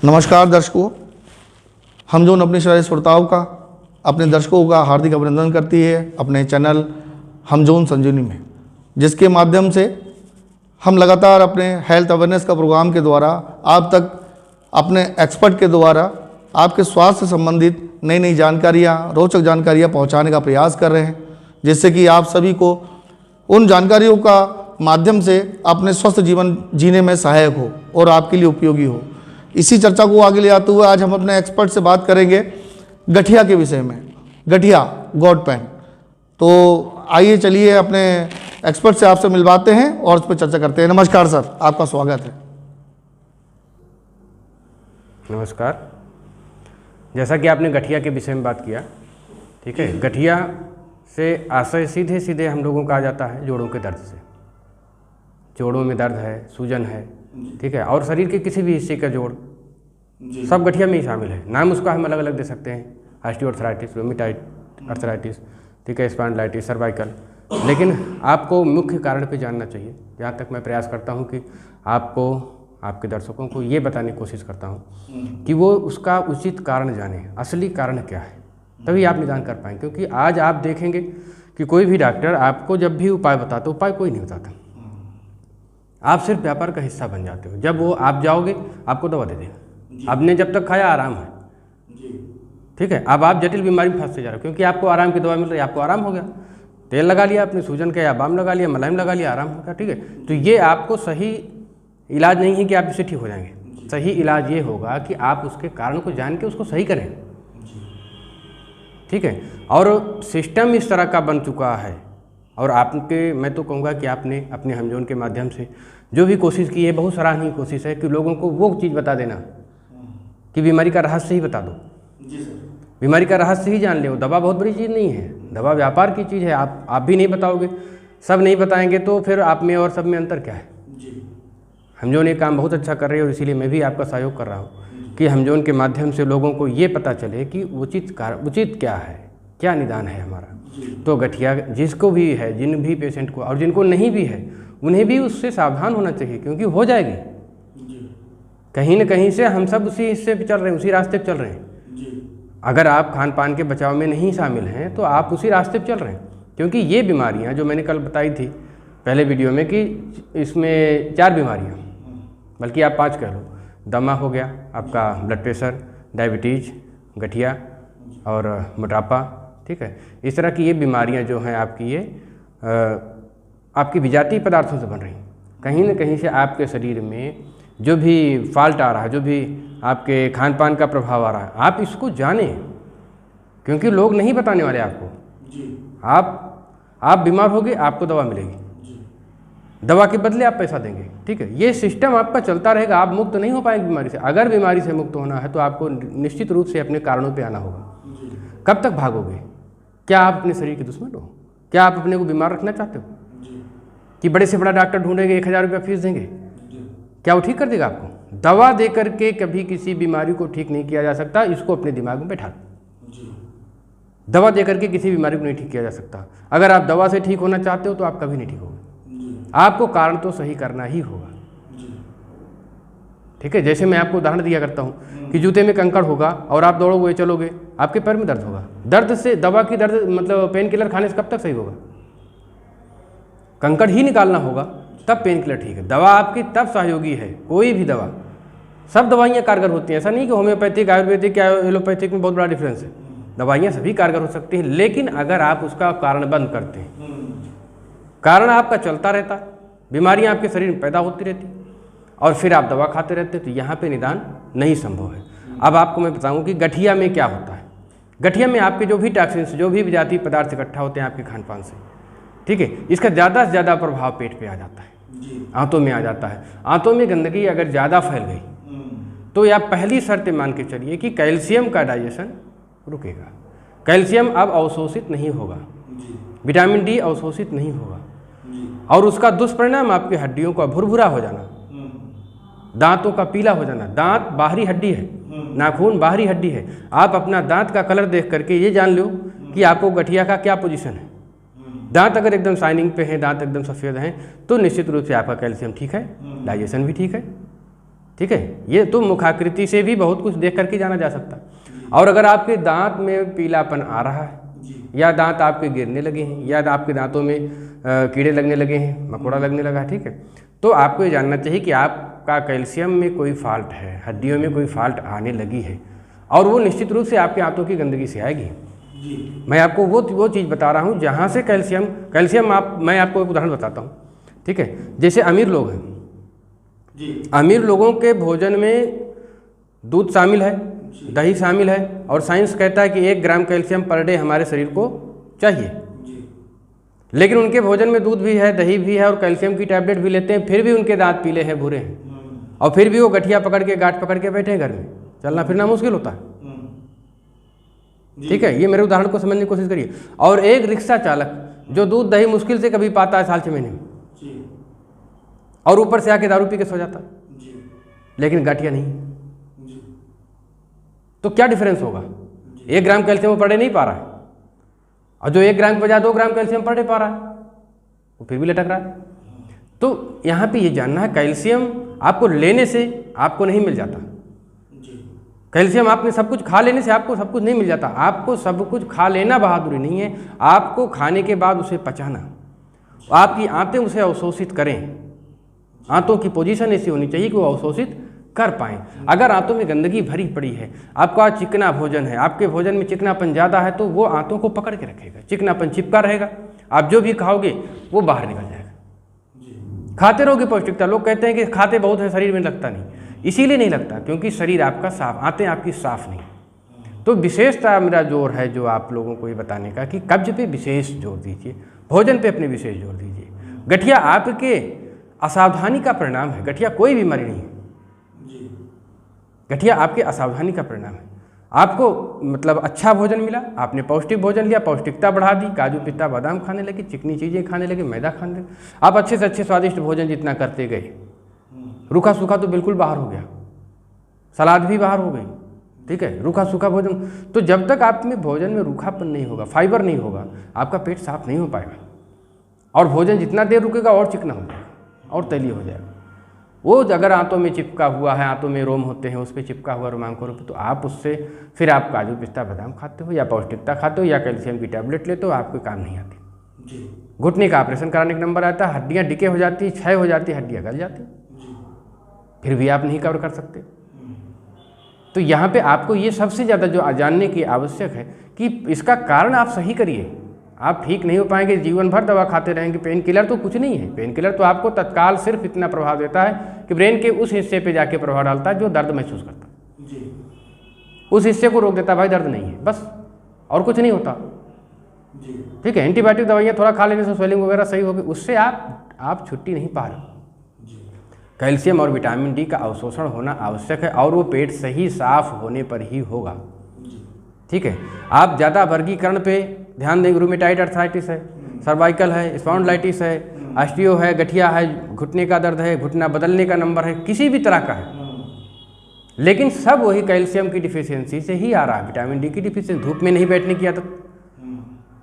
नमस्कार दर्शकों, हम जोन अपने सारे श्रोताओं का, अपने दर्शकों का हार्दिक अभिनंदन करती है अपने चैनल हम जोन संजीवनी में, जिसके माध्यम से हम लगातार अपने हेल्थ अवेयरनेस का प्रोग्राम के द्वारा आप तक अपने एक्सपर्ट के द्वारा आपके स्वास्थ्य से संबंधित नई नई जानकारियाँ, रोचक जानकारियाँ पहुँचाने का प्रयास कर रहे हैं, जिससे कि आप सभी को उन जानकारियों का माध्यम से अपने स्वस्थ जीवन जीने में सहायक हो और आपके लिए उपयोगी हो। इसी चर्चा को आगे ले जाते हुए आज हम अपने एक्सपर्ट से बात करेंगे गठिया के विषय में, गठिया गॉड पेन। तो आइए चलिए अपने एक्सपर्ट से आपसे मिलवाते हैं और उस पर चर्चा करते हैं। नमस्कार सर, आपका स्वागत है। नमस्कार। जैसा कि आपने गठिया के विषय में बात किया, ठीक है। गठिया से आशय सीधे सीधे हम लोगों का आ जाता है जोड़ों के दर्द से। जोड़ों में दर्द है, सूजन है, ठीक है, और शरीर के किसी भी हिस्से का जोड़ सब गठिया में ही शामिल है। नाम उसका हम अलग अलग दे सकते हैं, ऑस्टियोआर्थराइटिस, रूमेटॉइड आर्थराइटिस, ठीक है, स्पॉन्डिलाइटिस, सर्वाइकल। लेकिन आपको मुख्य कारण पे जानना चाहिए। जहाँ तक मैं प्रयास करता हूँ कि आपको, आपके दर्शकों को ये बताने की कोशिश करता हूँ कि वो उसका उचित कारण जाने, असली कारण क्या है, तभी आप निदान कर पाएंगे। क्योंकि आज आप देखेंगे कि कोई भी डॉक्टर आपको जब भी उपाय बताता, उपाय कोई नहीं बताता, आप सिर्फ व्यापार का हिस्सा बन जाते हो। जब वो आप जाओगे आपको दवा दे देगा, आपने जब तक खाया आराम है, ठीक है। अब आप जटिल बीमारी में फंसते जा रहे हो क्योंकि आपको आराम की दवा मिल रही है, आपको आराम हो गया, तेल लगा लिया आपने सूजन का, या बाम लगा लिया, मलाइम लगा लिया, आराम हो गया, ठीक है। तो ये आपको सही इलाज नहीं है कि आप इससे ठीक हो जाएंगे। सही इलाज ये होगा कि आप उसके कारण को जान के उसको सही करें, ठीक है। और सिस्टम इस तरह का बन चुका है, और आपके, मैं तो कहूँगा कि आपने अपने हमजोन के माध्यम से जो भी कोशिश की है, बहुत सराहनीय कोशिश है कि लोगों को वो चीज़ बता देना कि बीमारी का रहस्य ही बता दो। जी सर। बीमारी का रहस्य ही जान ले। दवा बहुत बड़ी चीज़ नहीं है, दवा व्यापार की चीज़ है। आप भी नहीं बताओगे, सब नहीं बताएंगे, तो फिर आप में और सब में अंतर क्या है। जी। हमजोन ये काम बहुत अच्छा कर रहे हो, और इसीलिए मैं भी आपका सहयोग कर रहा हूँ कि हमजोन के माध्यम से लोगों को ये पता चले कि उचित क्या है, क्या निदान है हमारा। तो गठिया जिसको भी है, जिन भी पेशेंट को, और जिनको नहीं भी है, उन्हें भी उससे सावधान होना चाहिए, क्योंकि हो जाएगी। कहीं न कहीं से हम सब उसी हिस्से पे चल रहे हैं, उसी रास्ते पे चल रहे हैं। अगर आप खान पान के बचाव में नहीं शामिल हैं तो आप उसी रास्ते पे चल रहे हैं। क्योंकि ये बीमारियां जो मैंने कल बताई थी पहले वीडियो में कि इसमें 4 बीमारियां, बल्कि आप 5 कह लो। दमा हो गया, आपका ब्लड प्रेशर, डायबिटीज़, गठिया और मोटापा, ठीक है। इस तरह की ये बीमारियां जो हैं आपकी, ये आपकी विजातीय पदार्थों से बन रही हैं। कहीं न कहीं से आपके शरीर में जो भी फॉल्ट आ रहा है, जो भी आपके खान पान का प्रभाव आ रहा है, आप इसको जानें, क्योंकि लोग नहीं बताने वाले आपको। जी। आप बीमार होगे, आपको दवा मिलेगी, दवा के बदले आप पैसा देंगे, ठीक है। ये सिस्टम आपका चलता रहेगा, आप मुक्त नहीं हो पाएंगे बीमारी से। अगर बीमारी से मुक्त होना है तो आपको निश्चित रूप से अपने कारणों पर आना होगा। कब तक भागोगे? क्या आप अपने शरीर के दुश्मन हो? क्या आप अपने को बीमार रखना चाहते हो कि बड़े से बड़ा डॉक्टर ढूंढेंगे, 1000 रुपया फीस देंगे, क्या वो ठीक कर देगा आपको? दवा दे करके कभी किसी बीमारी को ठीक नहीं किया जा सकता। इसको अपने दिमाग में बैठा दो। दवा दे करके किसी बीमारी को नहीं ठीक किया जा सकता। अगर आप दवा से ठीक होना चाहते हो तो आप कभी नहीं ठीक होगे। आपको कारण तो सही करना ही होगा, ठीक है। जैसे मैं आपको उदाहरण दिया करता हूँ कि जूते में कंकड़ होगा और आप दौड़ोगे, चलोगे, आपके पैर में दर्द होगा। दर्द से दवा की दर्द, मतलब पेन किलर खाने से कब तक सही होगा? कंकड़ ही निकालना होगा तब पेन किलर ठीक है। दवा आपकी तब सहयोगी है, कोई भी दवा, सब दवाइयाँ कारगर होती हैं। ऐसा नहीं कि होम्योपैथिक, आयुर्वेदिक या एलोपैथिक में बहुत बड़ा डिफरेंस है। दवाइयाँ सभी कारगर हो सकती हैं, लेकिन अगर आप उसका कारण बंद करते हैं, कारण आपका चलता रहता है, बीमारियाँ आपके शरीर में पैदा होती रहती, और फिर आप दवा खाते रहते, तो यहाँ पे निदान नहीं संभव है। अब आपको मैं बताऊँ कि गठिया में क्या होता है। गठिया में आपके जो भी टॉक्सिन्स, जो भी विजातीय पदार्थ इकट्ठा होते हैं आपके खान पान से, ठीक है, इसका ज़्यादा से ज़्यादा प्रभाव पेट पे आ जाता है, आंतों में आ जाता है। आंतों में गंदगी अगर ज़्यादा फैल गई तो आप पहली शर्त मान के चलिए कि कैल्शियम का डाइजेशन रुकेगा। कैल्शियम अब अवशोषित नहीं होगा, विटामिन डी अवशोषित नहीं होगा, और उसका दुष्परिणाम आपकी हड्डियों का भुरभुरा हो जाना, दांतों का पीला हो जाना। दांत बाहरी हड्डी है, नाखून बाहरी हड्डी है। आप अपना दांत का कलर देख करके ये जान लो कि आपको गठिया का क्या पोजीशन है। दांत अगर एकदम शाइनिंग पे हैं, दांत एकदम सफ़ेद हैं, तो निश्चित रूप से आपका कैल्शियम ठीक है, डाइजेशन भी ठीक है, ठीक है, ये तो मुखाकृति से भी बहुत कुछ देख करके जाना जा सकता है। और अगर आपके दांत में पीलापन आ रहा है, या दांत आपके गिरने लगे हैं, या आपके दांतों में कीड़े लगने लगे हैं, मकोड़ा लगने लगा है, ठीक है, तो आपको ये जानना चाहिए कि आपका कैल्शियम में कोई फॉल्ट है, हड्डियों में कोई फॉल्ट आने लगी है, और वो निश्चित रूप से आपके आंतों की गंदगी से आएगी। मैं आपको वो चीज़ बता रहा हूँ जहाँ से कैल्शियम मैं आपको एक उदाहरण बताता हूँ, ठीक है। जैसे अमीर लोग हैं, अमीर लोगों के भोजन में दूध शामिल है, दही शामिल है, और साइंस कहता है कि 1 ग्राम कैल्शियम पर डे हमारे शरीर को चाहिए। लेकिन उनके भोजन में दूध भी है, दही भी है, और कैल्शियम की टैबलेट भी लेते हैं, फिर भी उनके दांत पीले हैं, भूरे हैं, और फिर भी वो गठिया पकड़ के, गांठ पकड़ के बैठे हैं घर में, चलना फिरना मुश्किल होता है। ठीक है, ये मेरे उदाहरण को समझने की कोशिश करिए। और एक रिक्शा चालक जो दूध दही मुश्किल से कभी पाता है साल 6 महीने में, और ऊपर से आके दारू पी के सो जाता है, लेकिन गठिया नहीं। तो क्या डिफरेंस होगा? 1 ग्राम कैल्शियम वो पर डे नहीं पा रहा है, और जो 1 ग्राम के बजाय 2 ग्राम कैल्शियम पर डे पा रहा है, वो फिर भी लटक रहा है। तो यहाँ पे ये जानना है, कैल्शियम आपको लेने से आपको नहीं मिल जाता। कैल्शियम आपने सब कुछ खा लेने से आपको सब कुछ नहीं मिल जाता। आपको सब कुछ खा लेना बहादुरी नहीं है, आपको खाने के बाद उसे पचाना, आपकी आंतें उसे अवशोषित करें। आंतों की पोजीशन ऐसी होनी चाहिए कि वो अवशोषित कर पाएँ। अगर आंतों में गंदगी भरी पड़ी है, आपका चिकना भोजन है, आपके भोजन में चिकनापन ज़्यादा है, तो वो आंतों को पकड़ के रखेगा, चिकनापन चिपका रहेगा, आप जो भी खाओगे वो बाहर निकल जाएगा। खाते रहोगे पौष्टिकता। लोग कहते हैं कि खाते बहुत है, शरीर में लगता नहीं, इसीलिए नहीं लगता क्योंकि शरीर आपका साफ, आंतें आपकी साफ नहीं। तो विशेषता मेरा जोर है जो आप लोगों को ये बताने का कि कब्ज पे विशेष जोर दीजिए, भोजन पे अपने विशेष जोर दीजिए। गठिया आपके असावधानी का परिणाम है, गठिया कोई बीमारी नहीं है, गठिया आपके असावधानी का परिणाम है। आपको मतलब अच्छा भोजन मिला, आपने पौष्टिक भोजन लिया, पौष्टिकता बढ़ा दी, काजू पिस्ता बादाम खाने लगे, चिकनी चीज़ें खाने लगे, मैदा खाने लगे, आप अच्छे से अच्छे स्वादिष्ट भोजन जितना करते गए, रूखा सूखा तो बिल्कुल बाहर हो गया, सलाद भी बाहर हो गई, ठीक है, रूखा सूखा भोजन। तो जब तक आप में भोजन में रूखापन नहीं होगा, फाइबर नहीं होगा, आपका पेट साफ नहीं हो पाएगा, और भोजन जितना देर रुकेगा और चिकना हो जाएगा और तैलीय हो जाएगा। वो अगर आंतों में चिपका हुआ है, आंतों में रोम होते हैं, उस पर चिपका हुआ रोमांको रूप, तो आप उससे फिर आप काजू पिस्ता बादाम खाते हो, या पौष्टिकता खाते हो, या कैल्शियम की टैबलेट लेते हो, आपके काम नहीं आती। घुटने का ऑपरेशन कराने का नंबर आता है, हड्डियाँ डिके हो जाती, क्षय हो जाती, हड्डियाँ गल जाती, फिर भी आप नहीं कवर कर सकते। तो यहाँ पे आपको ये सबसे ज़्यादा जो जानने की आवश्यक है कि इसका कारण आप सही करिए। आप ठीक नहीं हो पाएंगे, जीवन भर दवा खाते रहेंगे। पेन किलर तो कुछ नहीं है, पेन किलर तो आपको तत्काल सिर्फ इतना प्रभाव देता है कि ब्रेन के उस हिस्से पे जाके प्रभाव डालता है जो दर्द महसूस करता है, उस हिस्से को रोक देता है, भाई दर्द नहीं है, बस, और कुछ नहीं होता। ठीक है, एंटीबायोटिक दवाइयाँ थोड़ा खा लेने से स्वेलिंग वगैरह सही होगी, उससे आप छुट्टी नहीं पा रहे। कैल्शियम और विटामिन डी का अवशोषण होना आवश्यक है, और वो पेट सही साफ होने पर ही होगा। ठीक है, आप ज़्यादा वर्गीकरण पे ध्यान देंगे, रूमेटाइड अर्थराइटिस है, सर्वाइकल है, स्पॉन्डिलाइटिस है, ऑस्टियो है, गठिया है, घुटने का दर्द है, घुटना बदलने का नंबर है, किसी भी तरह का है, लेकिन सब वही कैल्शियम की डिफिशियंसी से ही आ रहा है। विटामिन डी की डिफिशियंसी, धूप में नहीं बैठने की आदत,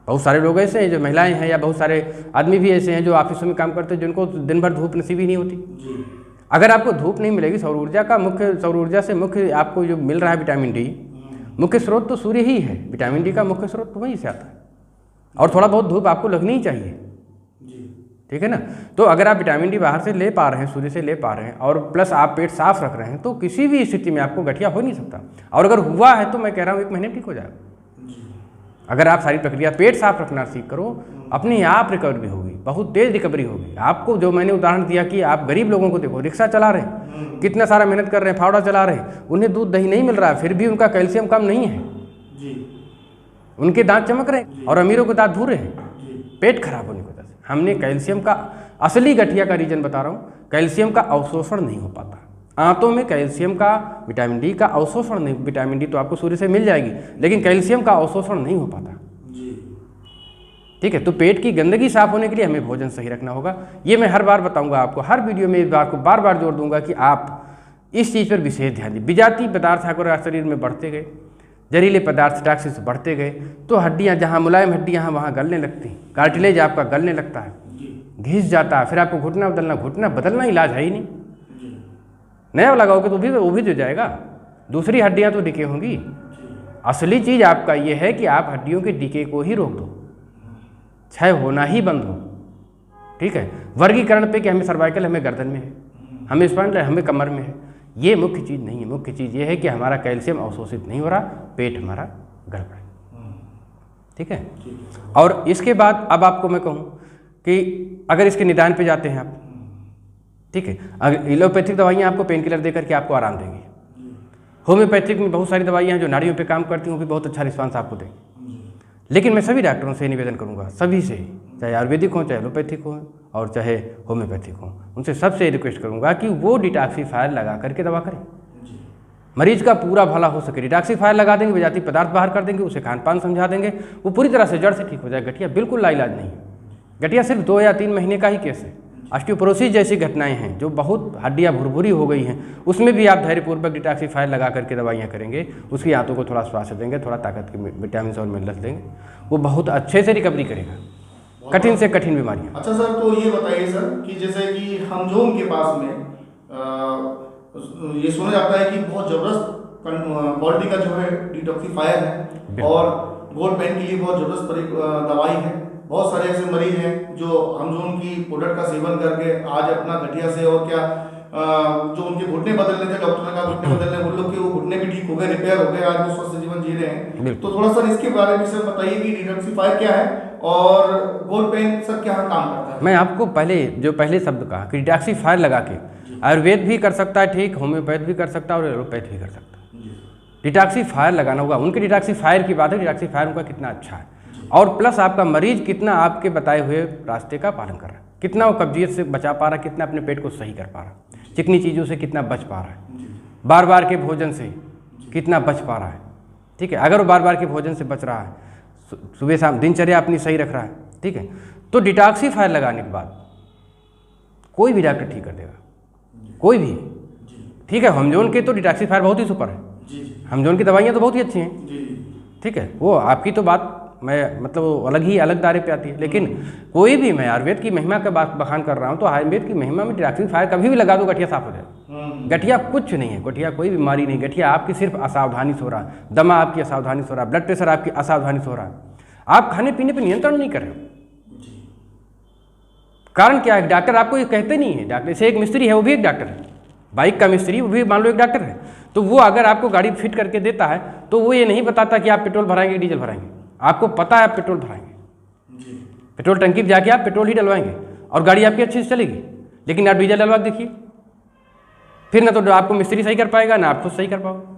बहुत सारे लोग ऐसे हैं जो महिलाएं हैं, या बहुत सारे आदमी भी ऐसे हैं जो ऑफिसों में काम करते हैं जिनको दिन भर धूप नसीब ही नहीं होती। अगर आपको धूप नहीं मिलेगी, सौर ऊर्जा से मुख्य आपको जो मिल रहा है विटामिन डी, मुख्य स्रोत तो सूर्य ही है, विटामिन डी का मुख्य स्रोत तो वहीं से आता है, और थोड़ा बहुत धूप आपको लगनी ही चाहिए। ठीक है ना। तो अगर आप विटामिन डी बाहर से ले पा रहे हैं, सूर्य से ले पा रहे हैं, और प्लस आप पेट साफ रख रहे हैं, तो किसी भी स्थिति में आपको गठिया हो नहीं सकता। और अगर हुआ है तो मैं कह रहा हूँ 1 महीने ठीक हो जाएगा। अगर आप सारी प्रक्रिया पेट साफ रखना सीख करो, अपने आप रिकवरी होगी, बहुत तेज रिकवरी होगी। आपको जो मैंने उदाहरण दिया कि आप गरीब लोगों को देखो, रिक्शा चला रहे हैं, कितना सारा मेहनत कर रहे हैं, फावड़ा चला रहे हैं, उन्हें दूध दही नहीं मिल रहा है, फिर भी उनका कैल्शियम कम नहीं है, उनके दांत चमक रहे हैं, और अमीरों के दांत भूरे हैं, पेट खराब होने की वजह से। हमने कैल्शियम का असली गठिया का रीजन बता रहा हूँ, कैल्शियम का अवशोषण नहीं हो पाता आंतों में, कैल्शियम का, विटामिन डी का अवशोषण नहीं। विटामिन डी तो आपको सूर्य से मिल जाएगी, लेकिन कैल्शियम का अवशोषण नहीं हो पाता। ठीक है, तो पेट की गंदगी साफ होने के लिए हमें भोजन सही रखना होगा। ये मैं हर बार बताऊंगा आपको, हर वीडियो में इस बात को बार बार जोर दूंगा कि आप इस चीज़ पर विशेष ध्यान दें। विजातीय पदार्थ अगर शरीर में बढ़ते गए, जहरीले पदार्थ टॉक्सिन्स बढ़ते गए, तो हड्डियाँ जहाँ मुलायम हड्डियाँ वहाँ गलने लगती, कार्टिलेज आपका गलने लगता है, घिस जाता है, फिर आपको घुटना बदलना इलाज है ही नहीं। नया लगाओगे तो वो भी तो जाएगा, दूसरी हड्डियाँ तो डिके होंगी। असली चीज़ आपका ये है कि आप हड्डियों के डिके को ही रोक दो, क्षय होना ही बंद हो। ठीक है, वर्गीकरण पे कि हमें सर्वाइकल, हमें गर्दन में है, हमें स्पाइन, हमें कमर में है, ये मुख्य चीज़ नहीं है। मुख्य चीज़ ये है कि हमारा कैल्शियम अवशोषित नहीं हो रहा, पेट हमारा गड़बड़ है। ठीक है, और इसके बाद अब आपको मैं कहूँ कि अगर इसके निदान पे जाते हैं आप, ठीक है, अगर एलोपैथिक दवाइयाँ आपको पेन किलर देकर के आपको आराम देंगी, होम्योपैथिक में बहुत सारी दवाइयाँ हैं जो नाड़ियों पे काम करती हैं, वो भी बहुत अच्छा रिस्पांस आपको देंगी। लेकिन मैं सभी डॉक्टरों से निवेदन करूँगा, सभी से, चाहे आयुर्वेदिक हो, चाहे एलोपैथिक हो और चाहे होम्योपैथिक हो, उनसे सबसे रिक्वेस्ट करूँगा कि वो डिटॉक्सिफायर लगा करके दवा करें, मरीज का पूरा भला हो सके। डिटॉक्सिफायर लगा देंगे, विजातीय पदार्थ बाहर कर देंगे, उसे खान पान समझा देंगे, वो पूरी तरह से जड़ से ठीक हो जाए। गठिया बिल्कुल लाइलाज नहीं है, गठिया सिर्फ 2 या 3 महीने का ही केस है। ऑस्टियोपोरोसिस जैसी घटनाएं हैं जो बहुत हड्डियाँ भुरभुरी हो गई हैं, उसमें भी आप धैर्यपूर्वक डिटॉक्सिफायर लगा करके दवाइयाँ करेंगे, उसकी आंतों को थोड़ा स्वास्थ्य देंगे, थोड़ा ताकत के विटामिन और मिनरल्स देंगे, वो बहुत अच्छे से रिकवरी करेगा कठिन से कठिन बीमारियाँ। अच्छा सर, तो ये बताइए सर कि जैसे कि हमजोम के पास में ये सुना जाता है कि बहुत ज़बरदस्त क्वालिटी का जो है डिटॉक्सिफायर है और गोल्ड पेन के लिए बहुत ज़बरदस्त दवाई है। बहुत सारे ऐसे मरीज हैं जो हमजोम की प्रोडक्ट का सेवन करके आज अपना गठिया से और क्या जो उनके घुटने बदलने थे, डॉक्टर ने कहा घुटने बदलने, बोल लो कि वो घुटने भी ठीक हो गए, रिपेयर हो गए, आज वो स्वस्थ जीवन जी रहे हैं। तो थोड़ा सर इसके बारे में सर बताइए कि डिटॉक्सिफायर क्या है और गोल्ड पेन सर क्या काम करता है। मैं आपको पहले शब्द कहा कि डिटॉक्सिफायर लगा के आयुर्वेद भी कर सकता है ठीक, होम्योपैथ भी कर सकता है और एलोपैथ भी कर सकता है। डिटॉक्सिफायर लगाना होगा, उनके डिटॉक्सिफायर की बात है, डिटॉक्सिफायर उनका कितना अच्छा है और प्लस आपका मरीज कितना आपके बताए हुए रास्ते का पालन कर रहा है, कितना वो कब्जियत से बचा पा रहा है, कितना अपने पेट को सही कर पा रहा है, चिकनी चीज़ों से कितना बच पा रहा है, बार बार के भोजन से कितना बच पा रहा है। ठीक है, अगर वो बार बार के भोजन से बच रहा है, सुबह शाम दिनचर्या अपनी सही रख रहा है, ठीक है, तो डिटॉक्सिफायर लगाने के बाद कोई भी डॉक्टर ठीक कर देगा, कोई भी। ठीक है, हमजोन के तो डिटॉक्सिफायर बहुत ही सुपर है, हमजोन की दवाइयाँ तो बहुत ही अच्छी हैं। ठीक है, वो आपकी तो बात मैं मतलब अलग दायरे पे आती है, लेकिन कोई भी, मैं आयुर्वेद की महिमा का बखान कर रहा हूँ, तो आयुर्वेद की महिमा में डिटॉक्सिफायर कभी भी लगा दो गठिया साफ हो जाए। गठिया कुछ नहीं है, गठिया कोई बीमारी नहीं, गठिया आपकी सिर्फ असावधानी से हो रहा है, दमा आपकी असावधानी से हो रहा है, ब्लड प्रेशर आपकी असावधानी से हो रहा है, आप खाने पीने पर नियंत्रण नहीं कर रहे हो। कारण क्या है, डॉक्टर आपको ये कहते नहीं है। डॉक्टर से एक मिस्त्री है, वो भी एक डॉक्टर है, बाइक का मिस्त्री, वो भी मान लो एक डॉक्टर है, तो वो अगर आपको गाड़ी फिट करके देता है तो वो ये नहीं बताता कि आप पेट्रोल भराएंगे डीजल भराएंगे, आपको पता है आप पेट्रोल भराएंगे, पेट्रोल टंकी पर जाके आप पेट्रोल ही डलवाएंगे और गाड़ी आपकी अच्छी से चलेगी। लेकिन आप डीजल डलवा देखिए, फिर ना तो आपको मिस्त्री सही कर पाएगा ना आप खुद सही कर पाओगे।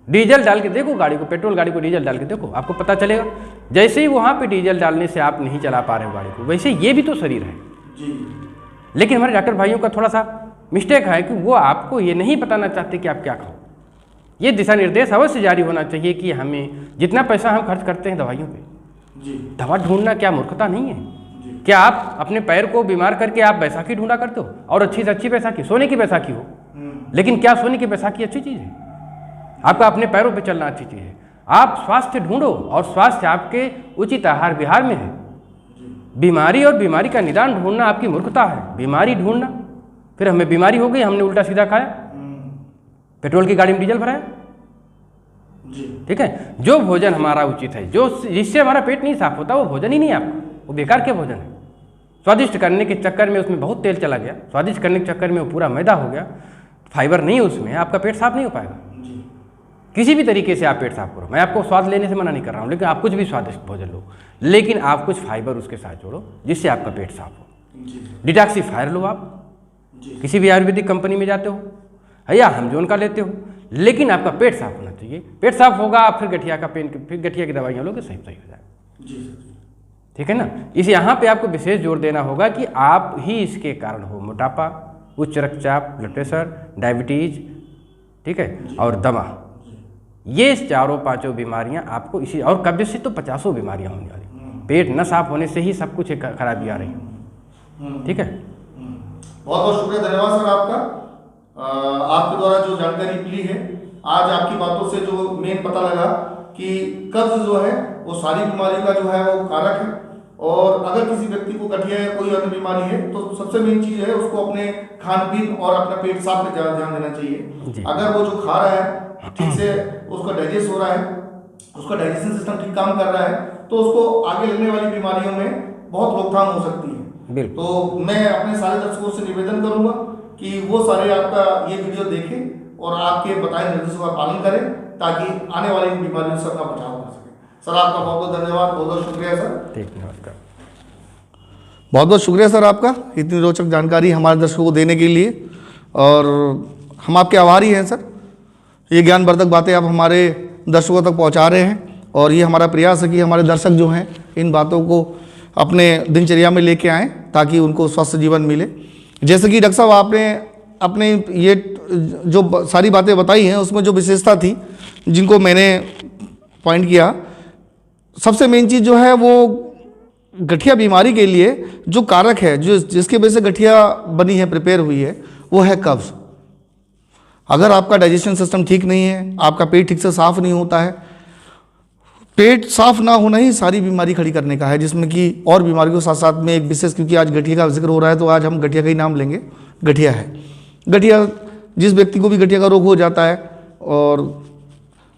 डीजल डाल के देखो गाड़ी को, पेट्रोल गाड़ी को डीजल डाल के देखो, आपको पता चलेगा। जैसे ही वहाँ पे डीजल डालने से आप नहीं चला पा रहे हो गाड़ी को, वैसे ये भी तो शरीर है। लेकिन हमारे डॉक्टर भाइयों का थोड़ा सा मिस्टेक है कि वो आपको ये नहीं बताना चाहते कि आप क्या खाओ। ये दिशा निर्देश अवश्य जारी होना चाहिए कि हमें जितना पैसा हम खर्च करते हैं दवाइयों पे, दवा ढूंढना क्या मूर्खता नहीं है? क्या आप अपने पैर को बीमार करके आप बैसाखी ढूंढा करते हो? और अच्छी से अच्छी बैसाखी, सोने की बैसाखी हो, लेकिन क्या सोने की बैसाखी अच्छी चीज़ है? आपका अपने पैरों पे चलना अच्छी चीज़ है। आप स्वास्थ्य ढूंढो और स्वास्थ्य आपके उचित आहार विहार में है। बीमारी और बीमारी का निदान ढूंढना आपकी मूर्खता है। बीमारी ढूंढना, फिर हमें बीमारी हो गई, हमने उल्टा सीधा खाया, पेट्रोल की गाड़ी में डीजल भराया। ठीक है, जो भोजन हमारा उचित है, जो जिससे हमारा पेट नहीं साफ होता, वो भोजन ही नहीं है आपका, वो बेकार के भोजन है। स्वादिष्ट करने के चक्कर में उसमें बहुत तेल चला गया, स्वादिष्ट करने के चक्कर में वो पूरा मैदा हो गया, फाइबर नहीं है उसमें, आपका पेट साफ नहीं हो पाएगा। किसी भी तरीके से आप पेट साफ करो, मैं आपको स्वाद लेने से मना नहीं कर रहा हूँ, लेकिन आप कुछ भी स्वादिष्ट भोजन लो, लेकिन आप कुछ फाइबर उसके साथ जोड़ो जिससे आपका पेट साफ हो। डिटॉक्सिफायर लो, आप किसी भी आयुर्वेदिक कंपनी में जाते हो या हमजोन का लेते हो, लेकिन आपका पेट साफ होना चाहिए। पेट साफ होगा, आप फिर गठिया का पेन, फिर गठिया की दवाइयाँ लोगे, सही हो जाएगा। ठीक है ना। इस यहाँ पे आपको विशेष जोर देना होगा कि आप ही इसके कारण हो मोटापा, उच्च रक्तचाप, ब्लड प्रेशर, डायबिटीज, ठीक है, और दमा। ये चारों पांचों बीमारियां आपको इसी, और कब्ज से तो 50 बीमारियां होने वाली। पेट न साफ होने से ही सब कुछ खराबी आ रही है। ठीक है, बहुत बहुत शुक्रिया, धन्यवाद सर आपका। आपके द्वारा जो जानकारी मिली है, आज आपकी बातों से जो मेन पता लगा कि कब्ज जो है वो सारी बीमारी का जो है वो कारक है, और अगर किसी व्यक्ति को गठिया या कोई कोई अन्य बीमारी है तो सबसे मेन चीज़ है उसको अपने खान पीन और अपना पेट साफ पे ज़्यादा ध्यान देना चाहिए। अगर वो जो खा रहा है ठीक से उसका डाइजेस्ट हो रहा है, उसका डाइजेशन सिस्टम ठीक काम कर रहा है, तो उसको आगे लगने वाली बीमारियों में बहुत रोकथाम हो सकती है। तो मैं अपने सारे दर्शकों से निवेदन करूंगा कि वो सारे आपका ये वीडियो देखें और आपके बताए निर्देशों का पालन करें ताकि आने वाली बीमारियों से अपना बचाव कर सकें। सर आपका बहुत बहुत धन्यवाद, बहुत बहुत शुक्रिया सर। ठीक, नमस्कार। बहुत बहुत शुक्रिया सर आपका इतनी रोचक जानकारी हमारे दर्शकों को देने के लिए, और हम आपके आभारी हैं सर। ये ज्ञानवर्धक बातें आप हमारे दर्शकों तक पहुंचा रहे हैं, और ये हमारा प्रयास है कि हमारे दर्शक जो हैं इन बातों को अपने दिनचर्या में लेके आएँ ताकि उनको स्वस्थ जीवन मिले। जैसे कि डॉक्टर साहब आपने अपने ये जो सारी बातें बताई हैं उसमें जो विशेषता थी जिनको मैंने पॉइंट किया, सबसे मेन चीज़ जो है वो गठिया बीमारी के लिए जो कारक है, जो जिसके वजह से गठिया बनी है, प्रिपेयर हुई है, वो है कब्ज़। अगर आपका डाइजेशन सिस्टम ठीक नहीं है, आपका पेट ठीक से साफ़ नहीं होता है, पेट साफ ना होना ही सारी बीमारी खड़ी करने का है, जिसमें कि और बीमारियों के साथ साथ में एक विशेष, क्योंकि आज गठिया का जिक्र हो रहा है तो आज हम गठिया का ही नाम लेंगे। गठिया है, गठिया जिस व्यक्ति को भी गठिया का रोग हो जाता है, और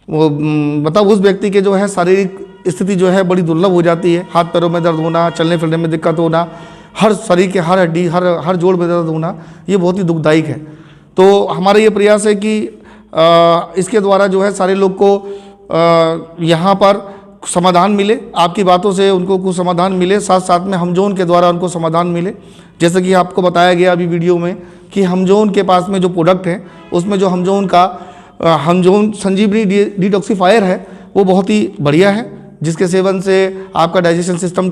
वो मतलब उस व्यक्ति के जो है शारीरिक स्थिति जो है बड़ी दुर्लभ हो जाती है। हाथ पैरों में दर्द होना, चलने फिरने में दिक्कत होना, हर शरीर के हर हड्डी हर जोड़ में दर्द होना, ये बहुत ही दुखदायक है। तो हमारा ये प्रयास है कि इसके द्वारा जो है सारे लोग को यहाँ पर समाधान मिले, आपकी बातों से उनको कुछ समाधान मिले, साथ साथ में हमजोन के द्वारा उनको समाधान मिले। जैसे कि आपको बताया गया अभी वीडियो में कि हमजोन के पास में जो प्रोडक्ट है उसमें जो हमजोन संजीवनी डिटॉक्सिफायर है वो बहुत ही बढ़िया है, जिसके सेवन से आपका डाइजेशन सिस्टम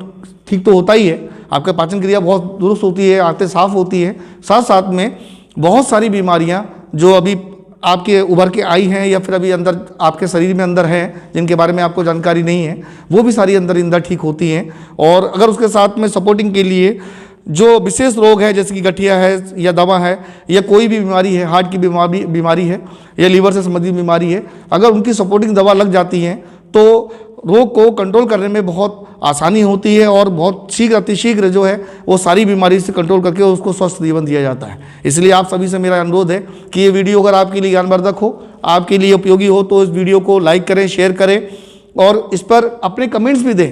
ठीक तो होता ही है, आपका पाचन क्रिया बहुत दुरुस्त होती है, आंतें साफ होती है, साथ साथ में बहुत सारी बीमारियां जो अभी आपके उभर के आई हैं या फिर अभी अंदर आपके शरीर में अंदर हैं जिनके बारे में आपको जानकारी नहीं है, वो भी सारी अंदर ठीक होती हैं। और अगर उसके साथ में सपोर्टिंग के लिए जो विशेष रोग है जैसे कि गठिया है या दमा है या कोई भी बीमारी है, हार्ट की बीमारी है या लीवर से संबंधित बीमारी है, अगर उनकी सपोर्टिंग दवा लग जाती है तो रोग को कंट्रोल करने में बहुत आसानी होती है और बहुत अतिशीघ्र जो है वो सारी बीमारी से कंट्रोल करके उसको स्वस्थ जीवन दिया जाता है। इसलिए आप सभी से मेरा अनुरोध है कि ये वीडियो अगर आपके लिए ज्ञानवर्धक हो, आपके लिए उपयोगी हो, तो इस वीडियो को लाइक करें, शेयर करें और इस पर अपने कमेंट्स भी दें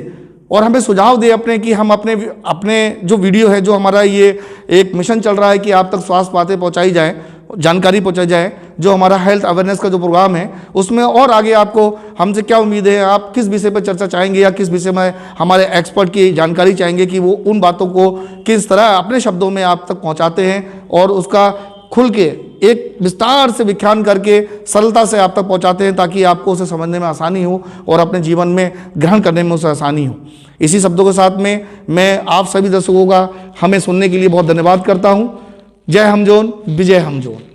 और हमें सुझाव दें अपने कि हम अपने जो वीडियो है, जो हमारा ये एक मिशन चल रहा है कि आप तक स्वास्थ्य बातें पहुँचाई जाए, जानकारी पहुँचाई जाए, जो हमारा हेल्थ अवेयरनेस का जो प्रोग्राम है उसमें और आगे आपको हमसे क्या उम्मीद है, आप किस विषय पर चर्चा चाहेंगे या किस विषय में हमारे एक्सपर्ट की जानकारी चाहेंगे कि वो उन बातों को किस तरह अपने शब्दों में आप तक पहुँचाते हैं और उसका खुल के एक विस्तार से व्याख्यान करके सरलता से आप तक पहुँचाते हैं ताकि आपको उसे समझने में आसानी हो और अपने जीवन में ग्रहण करने में उसे आसानी हो। इसी शब्दों के साथ में मैं आप सभी दर्शकों का हमें सुनने के लिए बहुत धन्यवाद करता हूँ। जय हमजोन, विजय हमजोन।